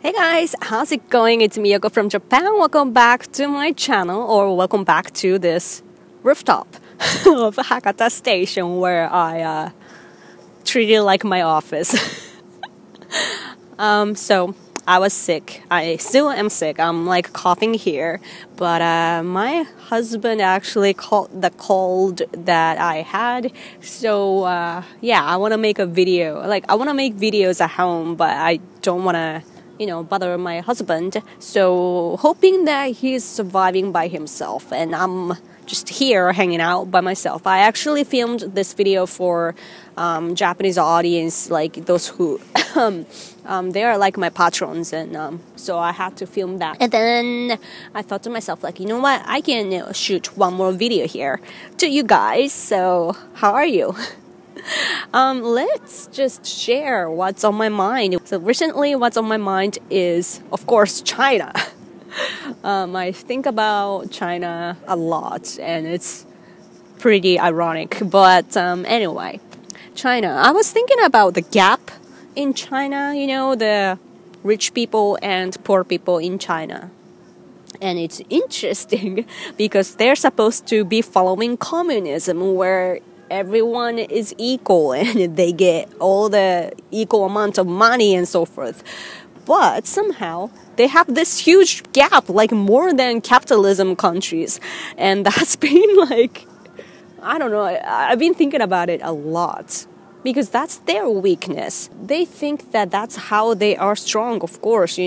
Hey guys, how's it going? It's me, Yoko from Japan. Welcome back to my channel, or welcome back to this rooftop of Hakata Station where I treat it like my office. So I was sick. I still am sick. I'm like coughing here, but my husband actually caught the cold that I had. So yeah, I want to make a video. Like I want to make videos at home, but I don't want to bother my husband. So hoping that he's surviving by himself and I'm just here hanging out by myself. I actually filmed this video for Japanese audience, like those who they are like my patrons, and so I had to film that. And then I thought to myself, like, you know what, I can shoot one more video here to you guys. So how are you? Let's just share what's on my mind. So recently what's on my mind is, of course, China. I think about China a lot and it's pretty ironic, but anyway, China. I was thinking about the gap in China, the rich people and poor people in China. And it's interesting because they're supposed to be following communism where everyone is equal and they get all the equal amount of money and so forth. But somehow they have this huge gap, like more than capitalism countries. And that's been like, I don't know, I've been thinking about it a lot. Because that's their weakness. They think that that's how they are strong, of course,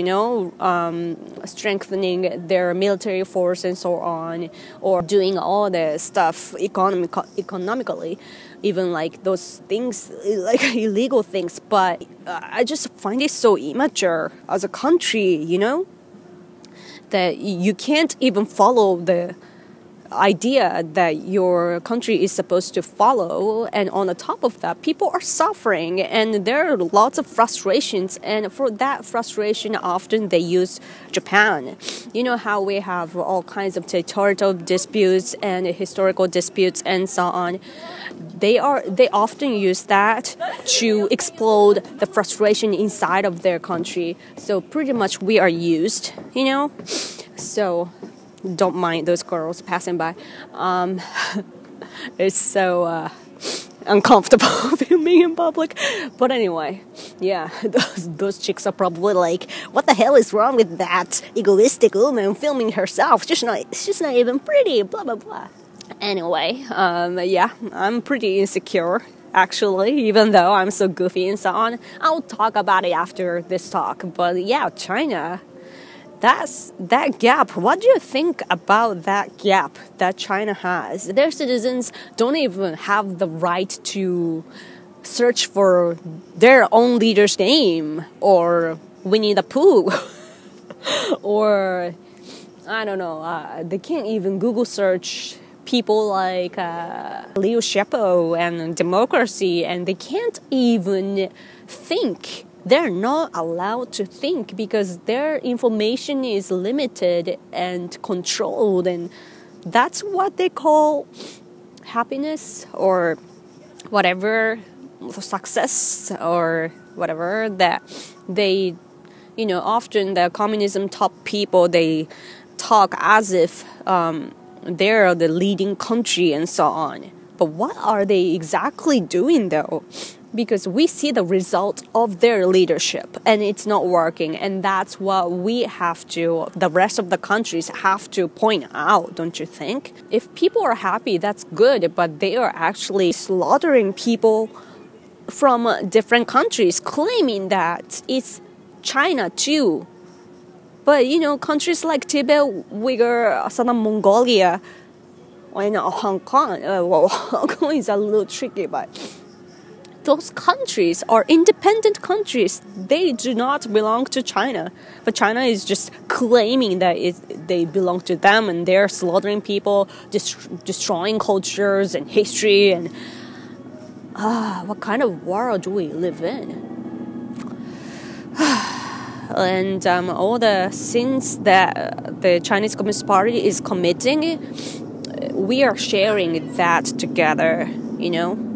strengthening their military force and so on, or doing all the stuff economically, even like those things, like illegal things. But I just find it so immature as a country, that you can't even follow the idea that your country is supposed to follow, and on the top of that, people are suffering and there are lots of frustrations, and for that frustration often they use Japan. You know how we have all kinds of territorial disputes and historical disputes and so on. They often use that to explode the frustration inside of their country. So pretty much we are used, so don't mind those girls passing by. It's so uncomfortable filming in public. But anyway, yeah, those chicks are probably like, what the hell is wrong with that egoistic woman filming herself? She's not even pretty, blah, blah, blah. Anyway, yeah, I'm pretty insecure, actually, even though I'm so goofy and so on. I'll talk about it after this talk. But yeah, China, that gap. What do you think about that gap that China has? Their citizens don't even have the right to search for their own leader's name, or Winnie the Pooh, or I don't know. They can't even Google search people like Xiaobo and democracy, and they can't even think. They're not allowed to think because their information is limited and controlled, and that's what they call happiness or whatever, success or whatever, that they, often the communism top people, they talk as if they're the leading country and so on. But what are they exactly doing though? Because we see the result of their leadership and it's not working, and that's what the rest of the countries have to point out, don't you think? If people are happy, that's good, but they are actually slaughtering people from different countries, claiming that it's China too. But countries like Tibet, Uyghur, Southern Mongolia, and Hong Kong, Hong Kong is a little tricky, but those countries are independent countries. They do not belong to China. But China is just claiming that they belong to them, and they're slaughtering people, destroying cultures and history. And what kind of world do we live in? And all the sins that the Chinese Communist Party is committing, we are sharing that together,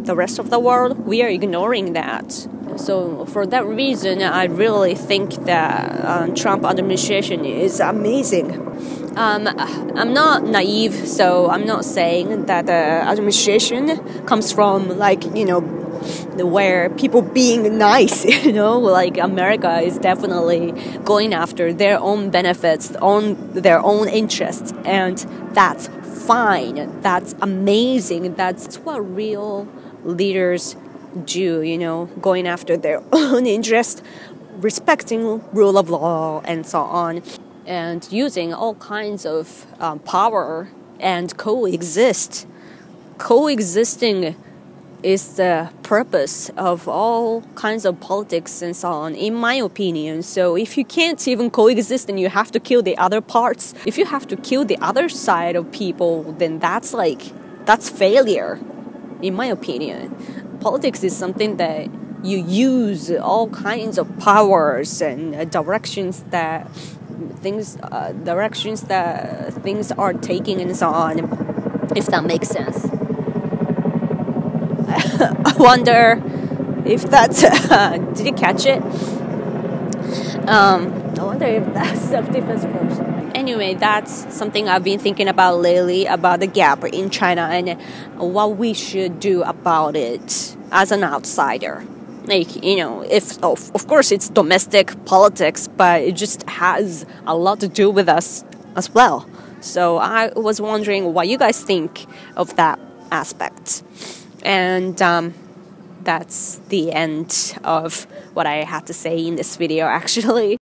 The rest of the world, we are ignoring that. So for that reason, I really think that Trump administration is amazing. I'm not naive, so I'm not saying that the administration comes from where people being nice, like America is definitely going after their own benefits, on their own interests, and that's fine. That's amazing. That's what real leaders do, going after their own interest, respecting rule of law and so on, and using all kinds of power and coexisting is the purpose of all kinds of politics and so on, in my opinion. So if you can't even coexist, then you have to kill the other parts. If you have to kill the other side of people, then that's failure, in my opinion. Politics is something that you use all kinds of powers and directions that things are taking and so on, if that makes sense. I wonder if that's did you catch it? I wonder if that's self-defense first. Anyway, that's something I've been thinking about lately, about the gap in China and what we should do about it as an outsider. If of course it's domestic politics, but it just has a lot to do with us as well. So I was wondering what you guys think of that aspect. And that's the end of what I had to say in this video, actually.